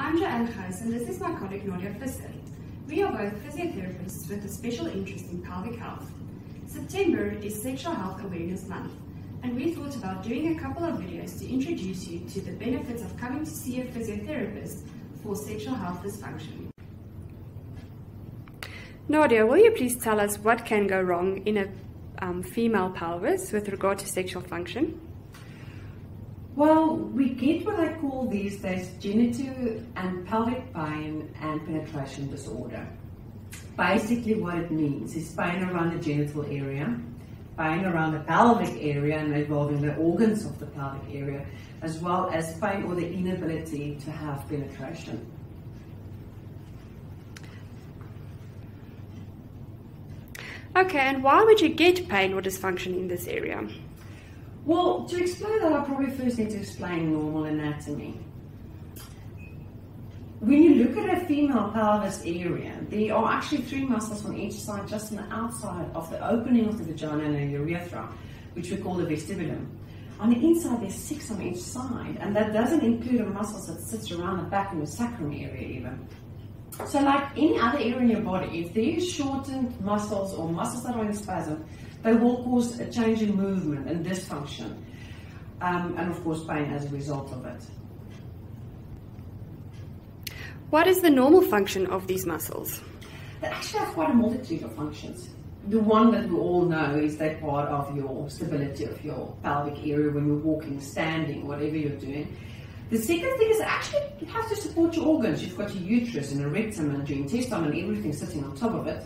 I'm Jòh-Ann and this is my colleague Nadia Visser. We are both physiotherapists with a special interest in pelvic health. September is Sexual Health Awareness Month, and we thought about doing a couple of videos to introduce you to the benefits of coming to see a physiotherapist for sexual health dysfunction. Nadia, will you please tell us what can go wrong in a female pelvis with regard to sexual function? Well, we get what I call these days genital and pelvic pain and penetration disorder. Basically what it means is pain around the genital area, pain around the pelvic area and involving the organs of the pelvic area, as well as pain or the inability to have penetration. Okay, and why would you get pain or dysfunction in this area? Well, to explain that, I probably first need to explain normal anatomy. When you look at a female pelvis area, there are actually 3 muscles on each side, just on the outside of the opening of the vagina and the urethra, which we call the vestibulum. On the inside, there's 6 on each side, and that doesn't include the muscles that sits around the back in the sacrum area even. So like any other area in your body, if there is shortened muscles or muscles that are in spasm, they will cause a change in movement and dysfunction, and of course pain as a result of it. What is the normal function of these muscles? They actually have quite a multitude of functions. The one that we all know is that part of your stability of your pelvic area when you're walking, standing, whatever you're doing. The second thing is actually you have to support your organs. You've got your uterus and a rectum and your intestine and everything sitting on top of it.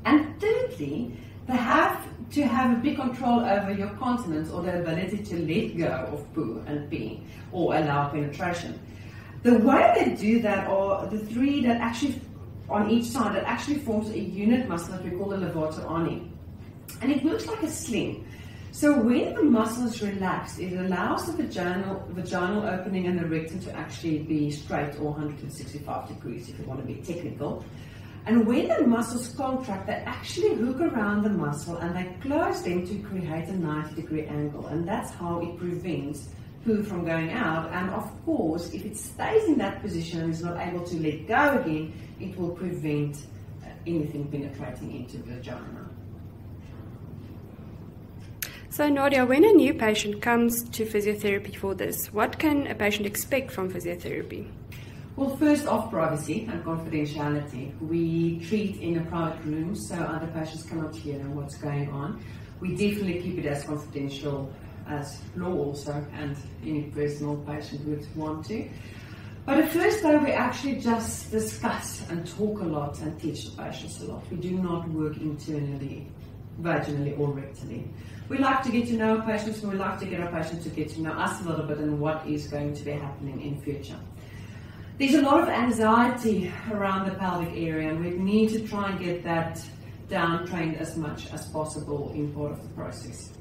And thirdly, they have to have a big control over your continence or the ability to let go of poo and pee or allow penetration. The way they do that are the 3 that actually on each side that actually forms a unit muscle that we call the Levator Ani. And it works like a sling. So when the muscle is relaxed, it allows the vaginal opening and the rectum to actually be straight or 165 degrees if you want to be technical. And when the muscles contract, they actually hook around the muscle and they close them to create a 90-degree angle. And that's how it prevents poo from going out. And of course, if it stays in that position and is not able to let go again, it will prevent anything penetrating into the vagina. So Nadia, when a new patient comes to physiotherapy for this, what can a patient expect from physiotherapy? Well, first off, privacy and confidentiality. We treat in a private room so other patients cannot hear what's going on. We definitely keep it as confidential as law also and any personal patient would want to. But at first though, we actually just discuss and talk a lot and teach the patients a lot. We do not work internally, vaginally or rectally. We like to get to know patients and we like to get our patients to get to know us a little bit and what is going to be happening in future. There's a lot of anxiety around the pelvic area and we need to try and get that down trained as much as possible in part of the process.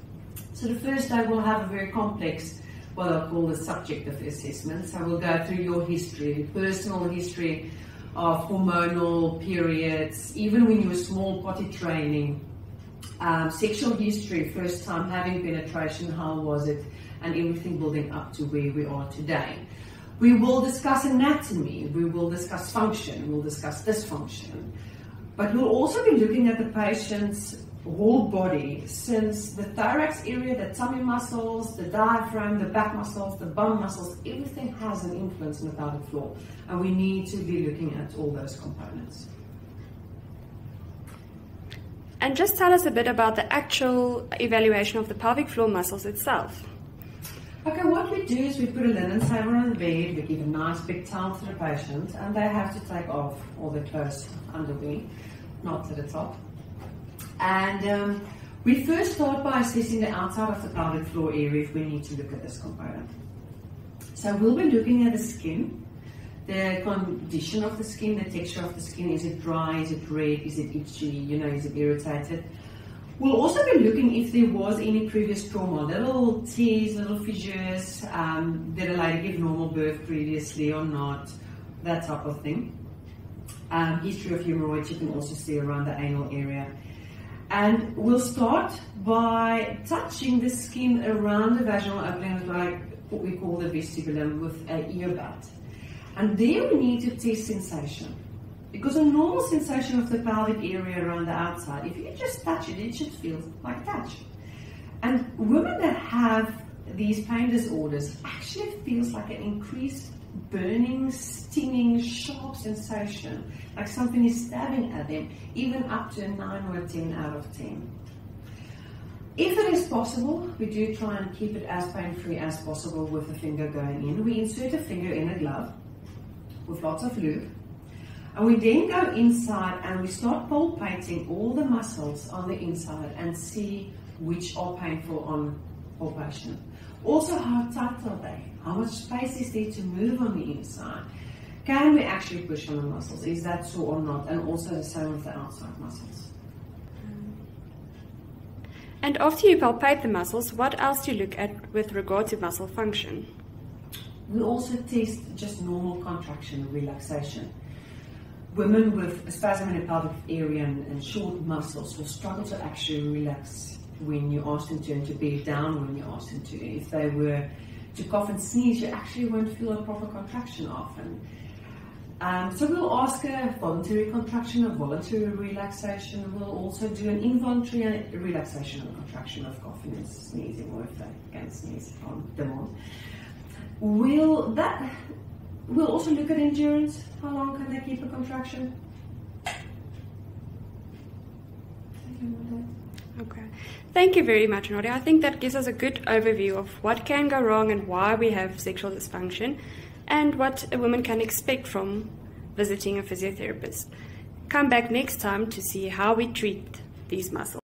So the first day we'll have a very complex, what I call the subjective assessment. So we'll go through your history, personal history of hormonal periods, even when you were small, potty training, sexual history, first time having penetration, how was it, and everything building up to where we are today. We will discuss anatomy, we will discuss function, we'll discuss dysfunction, but we'll also be looking at the patient's whole body, since the thorax area, the tummy muscles, the diaphragm, the back muscles, the bum muscles, everything has an influence on the pelvic floor, and we need to be looking at all those components. And just tell us a bit about the actual evaluation of the pelvic floor muscles itself. Okay, what we do is we put a linen saver on the bed, we give a nice big towel to the patient, and they have to take off all their clothes underwear, not to the top. And we first start by assessing the outside of the pelvic floor area if we need to look at this component. So we'll be looking at the skin, the condition of the skin, the texture of the skin. Is it dry, is it red, is it itchy, is it irritated? We'll also be looking if there was any previous trauma, little tears, little fissures, did a lady give normal birth previously or not, that type of thing. History of hemorrhoids you can also see around the anal area. And we'll start by touching the skin around the vaginal opening, like what we call the vestibulum, with an earbud. And there we need to test sensation. Because a normal sensation of the pelvic area around the outside, if you just touch it, it should feel like touch. And women that have these pain disorders actually feels like an increased burning, stinging, sharp sensation, like something is stabbing at them, even up to a 9 or a 10 out of 10. If it is possible, we do try and keep it as pain-free as possible with the finger going in. We insert a finger in a glove with lots of lube, and we then go inside and we start palpating all the muscles on the inside and see which are painful on palpation. Also, how tight are they? How much space is there to move on the inside? Can we actually push on the muscles? Is that so or not? And also the same with the outside muscles. And after you palpate the muscles, what else do you look at with regard to muscle function? We also test just normal contraction and relaxation. Women with a spasm in the pelvic area and short muscles will struggle to actually relax when you ask them to, and to bear down when you ask them to. If they were to cough and sneeze, you actually won't feel a proper contraction often. So we'll ask a voluntary contraction, a voluntary relaxation. We'll also do an involuntary relaxation and contraction of coughing and sneezing, or if they can sneeze on demand. We'll also look at endurance. How long can they keep a contraction? Okay. Thank you very much, Nadia. I think that gives us a good overview of what can go wrong and why we have sexual dysfunction, and what a woman can expect from visiting a physiotherapist. Come back next time to see how we treat these muscles.